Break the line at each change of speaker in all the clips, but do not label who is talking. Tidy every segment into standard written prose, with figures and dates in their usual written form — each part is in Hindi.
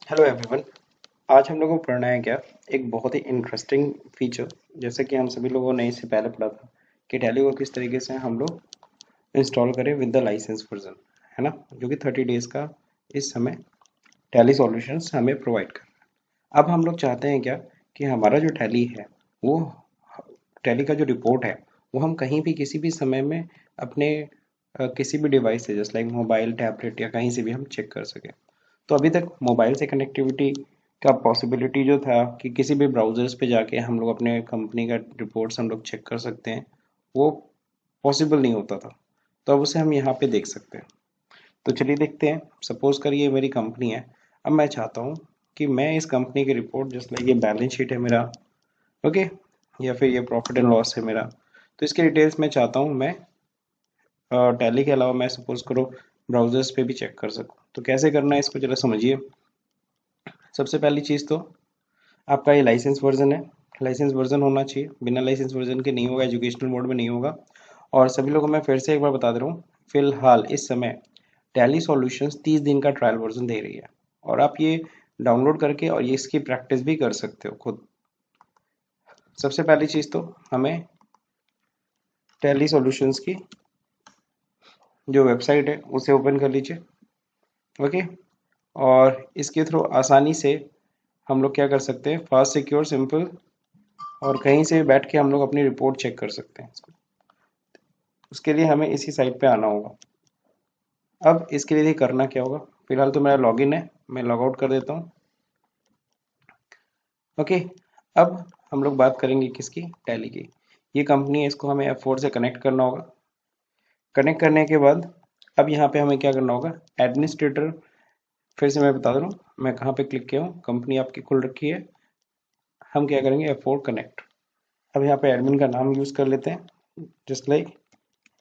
Hello everyone. आज हम लोगों को पढ़ना है क्या, एक बहुत ही इंटरेस्टिंग फीचर। जैसे कि हम सभी लोगों ने इससे पहले पढ़ा था कि टैली को किस तरीके से हम लोग इंस्टॉल करें विद द लाइसेंस वर्जन, है ना, जो कि 30 डेज का इस समय टैली सॉल्यूशंस हमें प्रोवाइड कर रहा है। अब हम लोग चाहते हैं क्या कि हमारा जो टैली है वो टैली का जो रिपोर्ट है वो हम कहीं भी किसी भी समय में अपने किसी भी डिवाइस से, जैसे लाइक मोबाइल, टैबलेट या कहीं से भी हम चेक कर सकें। तो अभी तक मोबाइल से कनेक्टिविटी का पॉसिबिलिटी जो था कि किसी भी ब्राउज़र्स पे जाके हम लोग अपने कंपनी का रिपोर्ट्स हम लोग चेक कर सकते हैं, वो पॉसिबल नहीं होता था। तो अब उसे हम यहाँ पे देख सकते हैं। तो चलिए देखते हैं। सपोज़ करिए मेरी कंपनी है। अब मैं चाहता हूँ कि मैं इस कंपनी की रिपोर्ट, जैसे लाइक ये बैलेंस शीट है मेरा, ओके, या फिर ये प्रॉफिट एंड लॉस है मेरा, तो इसके डिटेल्स मैं चाहता हूँ मैं टैली के अलावा मैं सपोज़ करो ब्राउज़र्स पे भी चेक कर सकूँ। तो कैसे करना है इसको ज़रा समझिए। सबसे पहली चीज़ तो आपका ये लाइसेंस वर्जन है। लाइसेंस वर्जन होना चाहिए, बिना लाइसेंस वर्जन के नहीं होगा, एजुकेशनल मोड में नहीं होगा। और सभी लोगों को मैं फिर से एक बार बता दे रहा हूँ, फिलहाल इस समय टैली सॉल्यूशंस 30 दिन का ट्रायल वर्जन दे रही है, और आप ये डाउनलोड करके और ये इसकी प्रैक्टिस भी कर सकते हो खुद। सबसे पहली चीज़ तो हमें टैली सॉल्यूशंस की जो वेबसाइट है उसे ओपन कर लीजिए, ओके। और इसके थ्रू आसानी से हम लोग क्या कर सकते हैं, फास्ट, सिक्योर, सिंपल, और कहीं से भी बैठ के हम लोग अपनी रिपोर्ट चेक कर सकते हैं। उसके लिए हमें इसी साइट पे आना होगा। अब इसके लिए करना क्या होगा, फिलहाल तो मेरा लॉगिन है, मैं लॉग आउट कर देता हूँ, ओके। अब हम लोग बात करेंगे किसकी, टैली की। ये कंपनी है, इसको हमें F4 से कनेक्ट करना होगा। कनेक्ट करने के बाद अब यहाँ पे हमें क्या करना होगा, एडमिनिस्ट्रेटर, फिर से मैं बता दे रहा हूँ मैं कहाँ पे क्लिक किया हूँ, कंपनी आपकी खुल रखी है। हम क्या करेंगे, F4 कनेक्ट। अब यहाँ पे एडमिन का नाम यूज़ कर लेते हैं, just like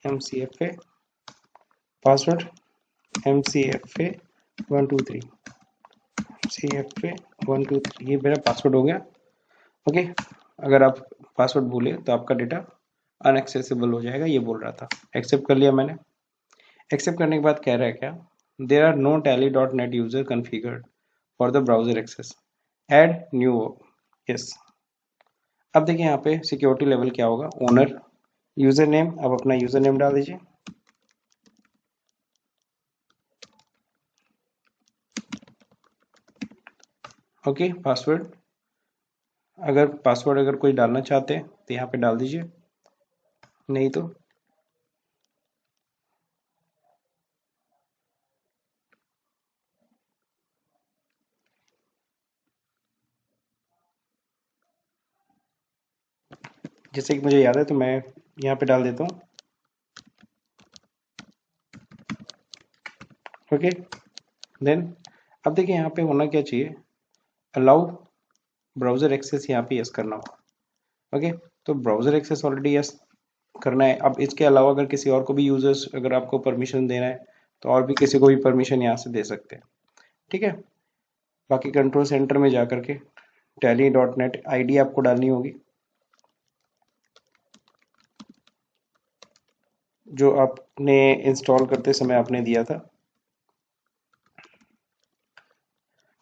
MCFA, password MCFA 123, MCFA 123, ये मेरा पासवर्ड हो गया, ओके। अगर आप पासवर्ड भूले तो आपका डेटा अनएक्सेसिबल हो जाएगा, ये बोल रहा था। एक्सेप्ट कर लिया मैंने। एक्सेप्ट करने के बाद कह रहा है क्या, there are no Tally dot net user configured for the browser access, add new, yes. अब देखिए यहाँ पे सिक्योरिटी लेवल क्या होगा, ओनर, यूजर नेम, अब अपना यूजर नेम डाल दीजिए, ओके। पासवर्ड, अगर कोई डालना चाहते हैं तो यहाँ पे डाल दीजिए, नहीं तो जैसे कि मुझे याद है तो मैं यहाँ पे डाल देता हूँ, ओके। देन अब देखिए यहाँ पे होना क्या चाहिए, अलाउ ब्राउजर एक्सेस, यहाँ पे यस करना होगा, ओके। तो ब्राउजर एक्सेस ऑलरेडी यस करना है। अब इसके अलावा अगर किसी और को भी यूजर्स, अगर आपको परमिशन देना है तो और भी किसी को भी परमिशन यहाँ से दे सकते हैं, ठीक है। बाकी कंट्रोल सेंटर में जा करके tally.net आईडी आपको डालनी होगी, जो आपने इंस्टॉल करते समय आपने दिया था।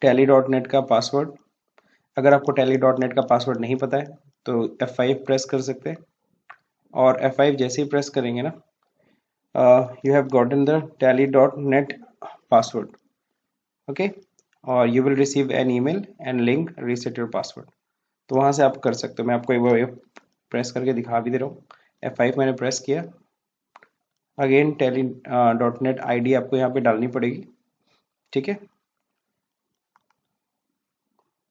tally.net का पासवर्ड, अगर आपको tally.net का पासवर्ड नहीं पता है तो F5 प्रेस कर सकते हैं, और F5 जैसे ही प्रेस करेंगे ना, you have gotten the tally.net password, okay, और you will receive an email and link reset your password. तो वहाँ से आप कर सकते हो, मैं आपको एक बार प्रेस करके दिखा भी दे रहा हूँ। F5 मैंने प्रेस किया, अगेन tally.net आईडी आपको यहाँ पे डालनी पड़ेगी, ठीक है।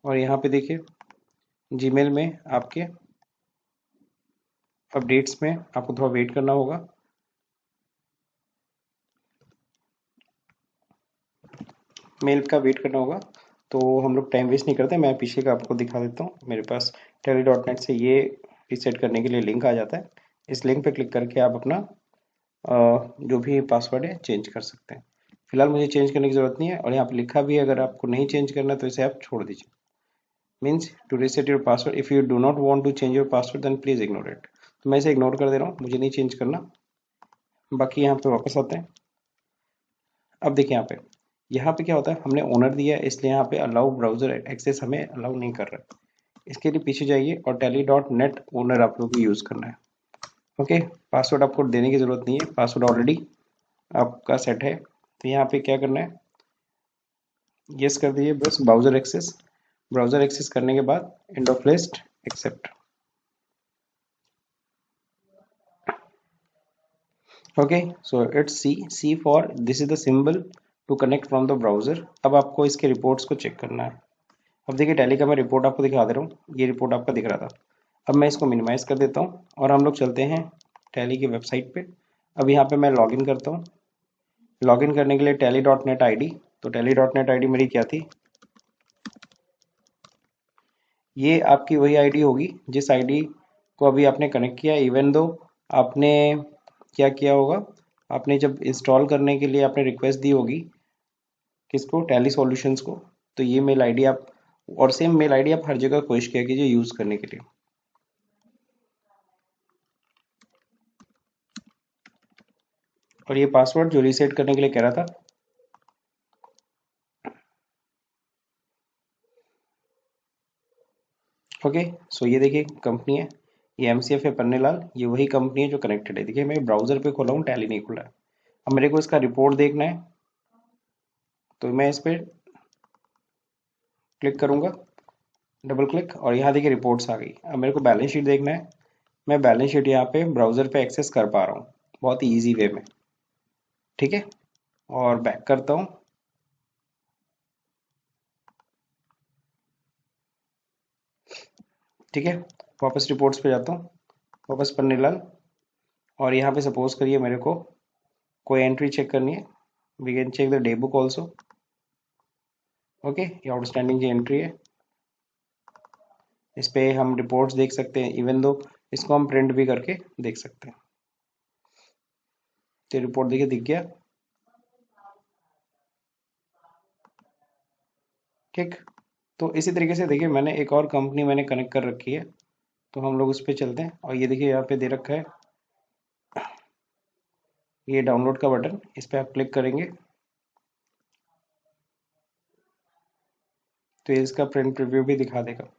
और यहाँ पे देखिए जीमेल में आपके अपडेट्स में आपको थोड़ा वेट करना होगा, मेल का वेट करना होगा। तो हम लोग टाइम वेस्ट नहीं करते, मैं पीछे का आपको दिखा देता हूँ। मेरे पास tally.net से ये रीसेट करने के लिए लिंक आ जाता है, इस लिंक पे क्लिक करके आप अपना जो भी पासवर्ड है चेंज कर सकते हैं। फिलहाल मुझे चेंज करने की ज़रूरत नहीं है, और यहाँ पे लिखा भी है अगर आपको नहीं चेंज करना तो इसे आप छोड़ दीजिए। Means to reset your password, if you do not want to change your password then please ignore it. तो मैं इसे इग्नोर कर दे रहा हूँ, मुझे नहीं चेंज करना। बाकी यहाँ पे वापस आते हैं। अब देखिए यहाँ पे यहाँ पे क्या होता है, हमने ओनर दिया है इसलिए यहाँ पे अलाउ ब्राउजर एक्सेस हमें अलाउ नहीं कर रहा है। इसके लिए पीछे जाइए और tally.net ओनर आप लोग को यूज़ करना है। ओके, पासवर्ड आपको देने की ज़रूरत नहीं है, पासवर्ड ऑलरेडी आपका सेट है। तो यहाँ पे क्या करना है, यस कर दीजिए बस ब्राउजर एक्सेस। ब्राउजर एक्सेस करने के बाद end of list accept. Okay, so it's see for this is the symbol to connect from the browser. अब आपको इसके रिपोर्ट्स को चेक करना है। अब देखिए टैली का मैं रिपोर्ट आपको दिखा दे रहा हूँ, ये रिपोर्ट आपका दिख रहा था। अब मैं इसको मिनिमाइज कर देता हूँ और हम लोग चलते हैं टैली की वेबसाइट पे। अब यहाँ पे मैं लॉगिन करता हूँ। लॉगिन करने के लिए tally.net आईडी, तो tally.net आईडी मेरी क्या थी, ये आपकी वही आईडी होगी जिस आईडी को अभी आपने कनेक्ट किया। इवन दो आपने क्या किया होगा, आपने जब इंस्टॉल करने के लिए आपने रिक्वेस्ट दी होगी किसको, टैली सॉल्यूशंस को, तो ये मेल आईडी आप, और सेम मेल आईडी आप हर जगह कोशिश किया कीजिए यूज करने के लिए। और ये पासवर्ड जो रीसेट करने के लिए कह रहा था, ओके। सो ये देखिए कंपनी है, ये एमसीएफ है पन्नेलाल, ये वही कंपनी है जो कनेक्टेड है। देखिए मैं ब्राउजर पे खोला हूँ, टैली नहीं खुला है। अब मेरे को इसका रिपोर्ट देखना है, तो मैं इस पर क्लिक करूंगा, डबल क्लिक, और यहाँ देखिए रिपोर्ट्स आ गई। अब मेरे को बैलेंस शीट देखना है, मैं बैलेंस शीट यहाँ पे ब्राउजर पे एक्सेस कर पा रहा हूँ बहुत ही ईजी वे में, ठीक है। और बैक करता हूँ, ठीक है। वापस रिपोर्ट्स पे जाता हूँ, वापस पन्नीलाल, और यहाँ पे सपोज करिए मेरे को कोई एंट्री चेक करनी है। We can check the day book also. Okay, ये आउटस्टैंडिंग की एंट्री है, इस पे हम रिपोर्ट्स देख सकते हैं। इवन दो इसको हम प्रिंट भी करके देख सकते हैं। तो रिपोर्ट देखिए दिख गया, ठीक। तो इसी तरीके से देखिए मैंने एक और कंपनी मैंने कनेक्ट कर रखी है, तो हम लोग उस पर चलते हैं। और ये देखिए यहाँ पे दे रखा है ये डाउनलोड का बटन, इस पर आप क्लिक करेंगे तो ये इसका प्रिंट प्रीव्यू भी दिखा देगा।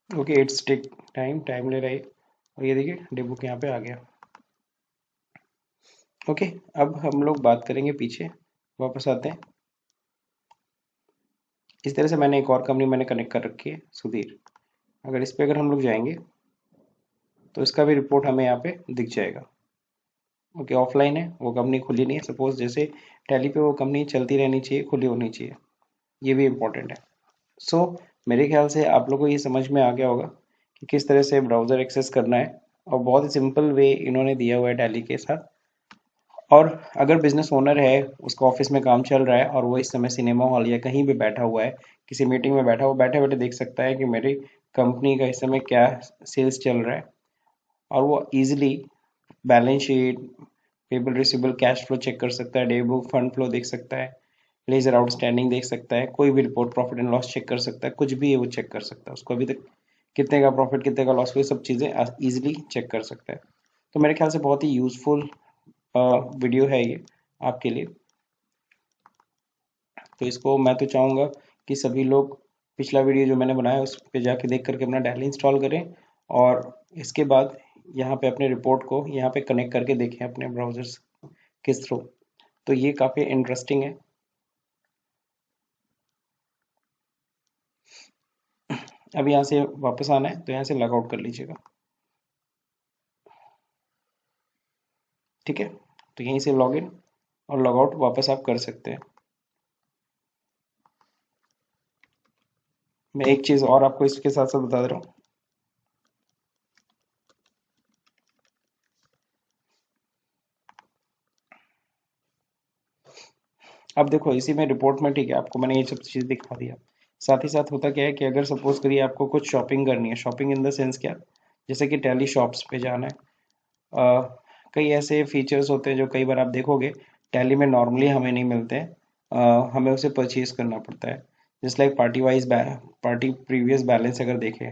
ओके, इट्स टेक टाइम ले रहा है। और ये देखिए डे बुक यहाँ पे आ गया। ओके, अब हम लोग बात करेंगे पीछे, वापस आते हैं। इस तरह से मैंने एक और कंपनी मैंने कनेक्ट कर रखी है, सुधीर। अगर इस पे अगर हम लोग जाएंगे तो इसका भी रिपोर्ट हमें यहाँ पे दिख जाएगा। ओके, ऑफलाइन है, वो कंपनी खुली नहीं है। सपोज जैसे टैली पे वो कंपनी चलती रहनी चाहिए, खुली होनी चाहिए, ये भी इम्पोर्टेंट है। सो मेरे ख्याल से आप लोगों को ये समझ में आ गया होगा कि किस तरह से ब्राउज़र एक्सेस करना है, और बहुत ही सिंपल वे इन्होंने दिया हुआ है टैली के साथ। और अगर बिजनेस ओनर है, उसका ऑफिस में काम चल रहा है और वो इस समय सिनेमा हॉल या कहीं भी बैठा हुआ है, किसी मीटिंग में बैठा हुआ, बैठे बैठे देख सकता है कि मेरी कंपनी का इस समय क्या सेल्स चल रहा है। और वो easily balance sheet, payable receivable, cash flow check कर सकता है, डे बुक, फंड फ्लो देख सकता है, लेजर आउटस्टैंडिंग देख सकता है, कोई भी report, profit and loss check कर सकता है, कुछ भी है वो चेक कर सकता है। उसको अभी तक कितने का प्रॉफिट, कितने का लॉस, वो सब चीज़ें इजीली चेक कर सकता है। तो मेरे ख्याल से बहुत ही यूजफुल वीडियो है ये आपके लिए। तो इसको मैं तो चाहूँगा कि सभी लोग पिछला वीडियो जो मैंने बनाया उस पर जाके देख करके अपना टैली इंस्टॉल करें, और इसके बाद यहाँ पे अपने रिपोर्ट को यहाँ पे कनेक्ट करके देखें अपने ब्राउजर्स के थ्रू। तो ये काफ़ी इंटरेस्टिंग है। अब यहाँ से वापस आना है तो यहाँ से लॉग आउट कर लीजिएगा, ठीक है। तो यहीं से लॉग इन और लॉग आउट वापस आप कर सकते हैं। मैं एक चीज़ और आपको इसके साथ साथ बता दे रहा हूँ। अब देखो इसी में रिपोर्ट में, ठीक है, आपको मैंने ये सब चीज़ दिखा दिया। साथ ही साथ होता क्या है कि अगर सपोज करिए आपको कुछ शॉपिंग करनी है, शॉपिंग इन द सेंस क्या, जैसे कि टैली शॉप्स पे जाना है, कई ऐसे फीचर्स होते हैं जो कई बार आप देखोगे टैली में नॉर्मली हमें नहीं मिलते हैं, हमें उसे परचेज करना पड़ता है। Just like party previous balance अगर देखें,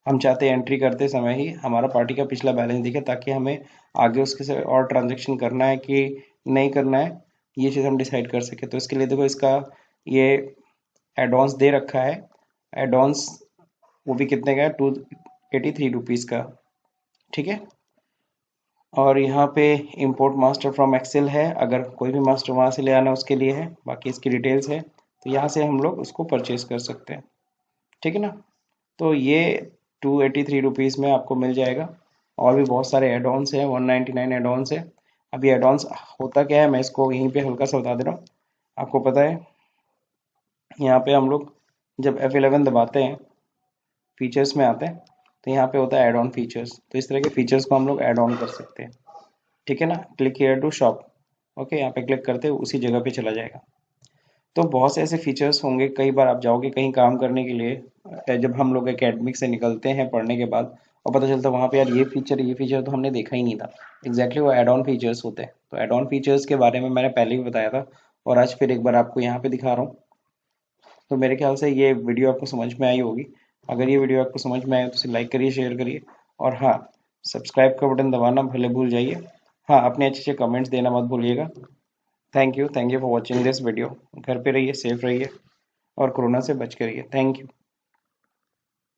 हम चाहते हैं एंट्री करते समय ही हमारा पार्टी का पिछला बैलेंस दिखे, ताकि हमें आगे उसके से और ट्रांजेक्शन करना है कि नहीं करना है, ये चीज़ हम डिसाइड कर सके। तो इसके लिए देखो, इसका ये एडवांस दे रखा है। एडवांस वो भी कितने का है, 283 रुपीज़ का। ठीक है। और यहाँ पे इंपोर्ट मास्टर फ्रॉम एक्सेल है, अगर कोई भी मास्टर वहाँ से ले आना उसके लिए है, बाकी इसकी डिटेल्स है, तो यहाँ से हम लोग उसको परचेज कर सकते हैं। ठीक है ना। तो ये 283 रुपीज़ में आपको मिल जाएगा। और भी बहुत सारे एड ऑन्स हैं, 199 एड ऑन्स है। अभी एड ऑन्स होता क्या है, मैं इसको यहीं पे हल्का सा बता दे रहा हूँ। आपको पता है, यहाँ पे हम लोग जब F11 दबाते हैं, फीचर्स में आते हैं, तो यहाँ पे होता है एड ऑन फीचर्स। तो इस तरह के फीचर्स को हम लोग ऐड ऑन कर सकते हैं। ठीक है ना। Click here to shop. Okay, यहाँ पे क्लिक करते हैं, उसी जगह पे चला जाएगा। तो बहुत से ऐसे फीचर्स होंगे, कई बार आप जाओगे कहीं काम करने के लिए, जब हम लोग एकेडमिक से निकलते हैं पढ़ने के बाद, और पता चलता है वहाँ पे यार ये फीचर तो हमने देखा ही नहीं था। एग्जैक्टली वो एड ऑन फीचर्स होते हैं। तो एड ऑन फीचर्स के बारे में मैंने पहले भी बताया था, और आज फिर एक बार आपको यहाँ पे दिखा रहा हूँ। तो मेरे ख्याल से ये वीडियो आपको समझ में आई होगी। अगर ये वीडियो आपको समझ में आए तो इसे लाइक करिए, शेयर करिए, और हाँ, सब्सक्राइब का बटन दबाना भले भूल जाइए। हाँ, अपने अच्छे अच्छे कमेंट्स देना मत भूलिएगा। Thank you for watching this video. घर पे रहिए, सेफ रहिए, और कोरोना से बच के रहिए। Thank you.